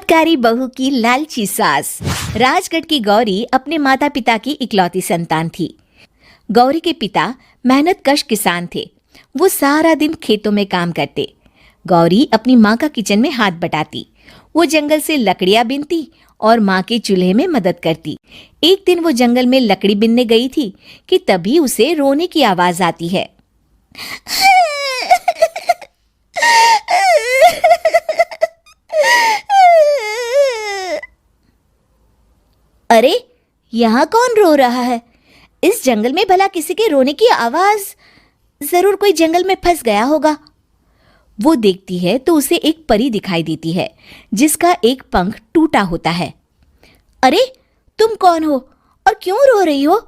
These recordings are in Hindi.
चमत्कारी बहू की लालची सास। राजगढ़ की गौरी अपने माता पिता की इकलौती संतान थी। गौरी के पिता मेहनतकश किसान थे। वो सारा दिन खेतों में काम करते। गौरी अपनी माँ का किचन में हाथ बटाती। वो जंगल से लकड़ियां बीनती और माँ के चूल्हे में मदद करती। एक दिन वो जंगल में लकड़ी बीनने गई थी कि तभी उसे रोने की आवाज आती है। अरे, यहाँ कौन रो रहा है? इस जंगल में भला किसी के रोने की आवाज? जरूर कोई जंगल में फंस गया होगा। वो देखती है तो उसे एक परी दिखाई देती है जिसका एक पंख टूटा होता है। अरे, तुम कौन हो और क्यों रो रही हो?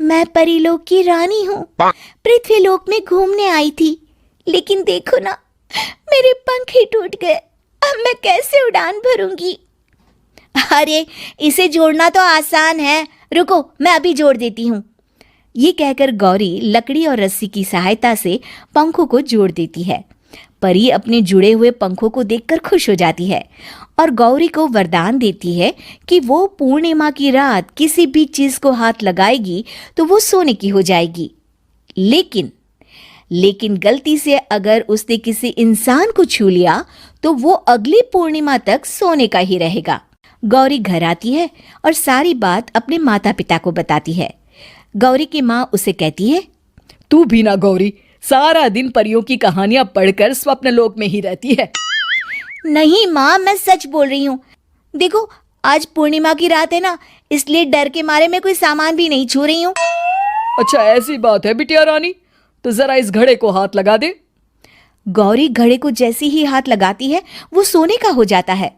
मैं परीलोक की रानी हूँ। पृथ्वीलोक में घूमने आई थी, लेकिन देखो ना, मेरे पंख ही टूट गए। अब मैं कैसे उड़ान भरूंगी? अरे, इसे जोड़ना तो आसान है। रुको, मैं अभी जोड़ देती हूँ। ये कहकर गौरी लकड़ी और रस्सी की सहायता से पंखों को जोड़ देती है। परी अपने जुड़े हुए पंखों को देखकर खुश हो जाती है और गौरी को वरदान देती है कि वो पूर्णिमा की रात किसी भी चीज को हाथ लगाएगी तो वो सोने की हो जाएगी। लेकिन गलती से अगर उसने किसी इंसान को छू लिया तो वो अगली पूर्णिमा तक सोने का ही रहेगा। गौरी घर आती है और सारी बात अपने माता पिता को बताती है। गौरी की माँ उसे कहती है, तू भी ना गौरी, सारा दिन परियों की कहानियां पढ़कर स्वप्न लोक में ही रहती है। नहीं माँ, मैं सच बोल रही हूँ। देखो, आज पूर्णिमा की रात है ना, इसलिए डर के मारे मैं कोई सामान भी नहीं छू रही हूँ। अच्छा, ऐसी बात है बिटिया रानी, तो जरा इस घड़े को हाथ लगा दे। गौरी घड़े को जैसे ही हाथ लगाती है वो सोने का हो जाता है।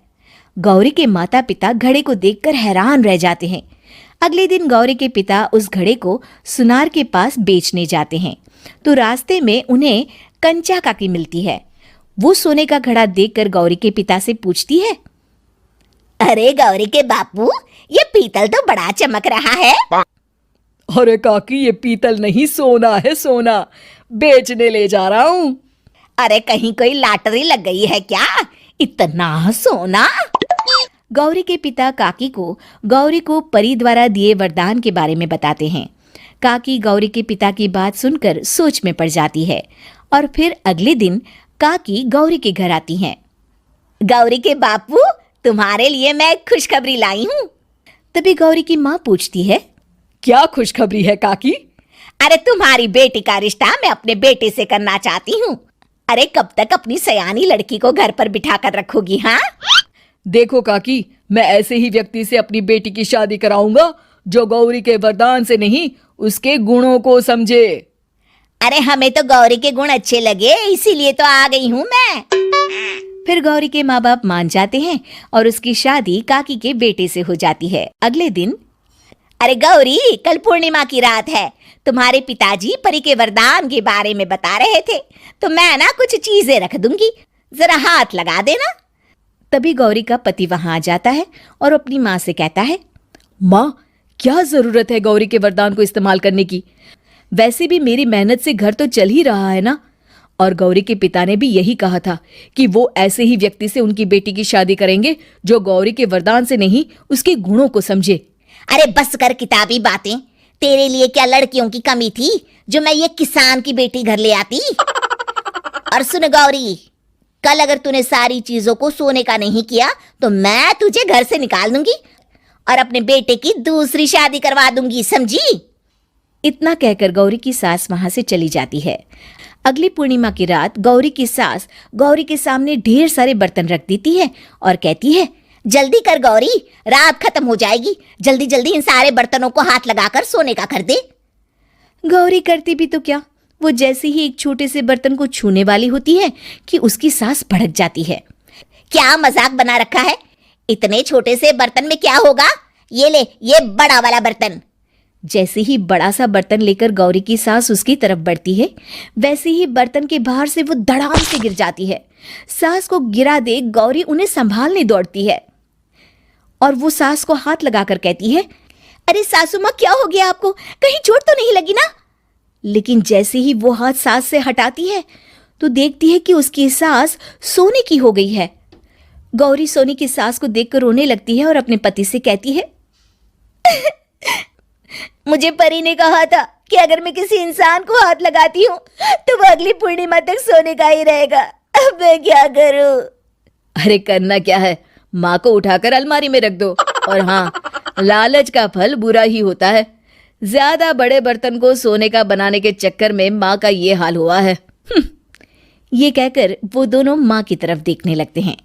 गौरी के माता पिता घड़े को देखकर हैरान रह जाते हैं। अगले दिन गौरी के पिता उस घड़े को सुनार के पास बेचने जाते हैं तो रास्ते में उन्हें कंचा काकी मिलती है। वो सोने का घड़ा देखकर गौरी के पिता से पूछती है, अरे गौरी के बापू, ये पीतल तो बड़ा चमक रहा है। अरे काकी, ये पीतल नहीं, सोना है, सोना। बेचने ले जा रहा हूँ। अरे, कहीं कोई लॉटरी लग गई है क्या? इतना सोना? गौरी के पिता काकी को गौरी को परी द्वारा दिए वरदान के बारे में बताते हैं। काकी गौरी के पिता की बात सुनकर सोच में पड़ जाती है और फिर अगले दिन काकी गौरी के घर आती हैं। गौरी के बापू, तुम्हारे लिए मैं एक खुशखबरी लाई हूँ। तभी गौरी की माँ पूछती है, क्या खुशखबरी है काकी? अरे, तुम्हारी बेटी का रिश्ता मैं अपने बेटे से करना चाहती हूँ। अरे, कब तक अपनी सयानी लड़की को घर पर बिठा कर रखोगी? हाँ, देखो काकी, मैं ऐसे ही व्यक्ति से अपनी बेटी की शादी कराऊंगा जो गौरी के वरदान से नहीं, उसके गुणों को समझे। अरे, हमें तो गौरी के गुण अच्छे लगे, इसीलिए तो आ गई हूँ मैं। फिर गौरी के माँ बाप मान जाते हैं और उसकी शादी काकी के बेटे से हो जाती है। अगले दिन, अरे गौरी, कल पूर्णिमा की रात है। तुम्हारे पिताजी परी के वरदान के बारे में बता रहे थे, तो मैं ना कुछ चीजें रख दूंगी, जरा हाथ लगा देना। तभी गौरी का पति वहां आ जाता है और अपनी माँ से कहता है, माँ, क्या जरूरत है गौरी के वरदान को इस्तेमाल करने की? वैसे भी मेरी मेहनत से घर तो चल ही रहा है ना। और गौरी के पिता ने भी यही कहा था कि वो ऐसे ही व्यक्ति से उनकी बेटी की शादी करेंगे जो गौरी के वरदान से नहीं, उसके गुणों को समझे। अरे बस कर किताबी बातें। तेरे लिए क्या लड़कियों की कमी थी जो मैं ये किसान की बेटी घर ले आती? और सुन गौरी, कल अगर तूने सारी चीजों को सोने का नहीं किया तो मैं तुझे घर से निकाल दूंगी और अपने बेटे की दूसरी शादी करवा दूंगी, समझी? इतना कहकर गौरी की सास वहां से चली जाती है। अगली पूर्णिमा की रात गौरी की सास गौरी के सामने ढेर सारे बर्तन रख देती है और कहती है, जल्दी कर गौरी, रात खत्म हो जाएगी। जल्दी जल्दी इन सारे बर्तनों को हाथ लगाकर सोने का कर दे। गौरी करती भी तो क्या, वो जैसे ही एक छोटे से बर्तन को छूने वाली होती है कि उसकी सास भड़क जाती है। क्या मजाक बना रखा है? इतने छोटे से बर्तन में क्या होगा? ये ले, ये बड़ा वाला बर्तन। जैसे ही बड़ा सा बर्तन लेकर गौरी की सास उसकी तरफ बढ़ती है, वैसे ही बर्तन के बाहर से वो धड़ाम से गिर जाती है। सास को गिरा देख गौरी उन्हें संभालने दौड़ती है और वो सास को हाथ लगाकर कहती है, अरे सासू माँ, क्या हो गया आपको? कहीं चोट तो नहीं लगी ना? लेकिन जैसे ही वो हाथ सास से हटाती है तो देखती है कि उसकी सास सोने की हो गई है। गौरी सोनी की सास को देखकर रोने लगती है और अपने पति से कहती है, मुझे परी ने कहा था कि अगर मैं किसी इंसान को हाथ लगाती हूँ तो वो अगली पूर्णिमा तक सोने का ही रहेगा। अब मैं क्या करूँ? अरे करना क्या है, माँ को उठाकर अलमारी में रख दो। और हाँ, लालच का फल बुरा ही होता है। ज्यादा बड़े बर्तन को सोने का बनाने के चक्कर में माँ का ये हाल हुआ है। ये कहकर वो दोनों माँ की तरफ देखने लगते हैं।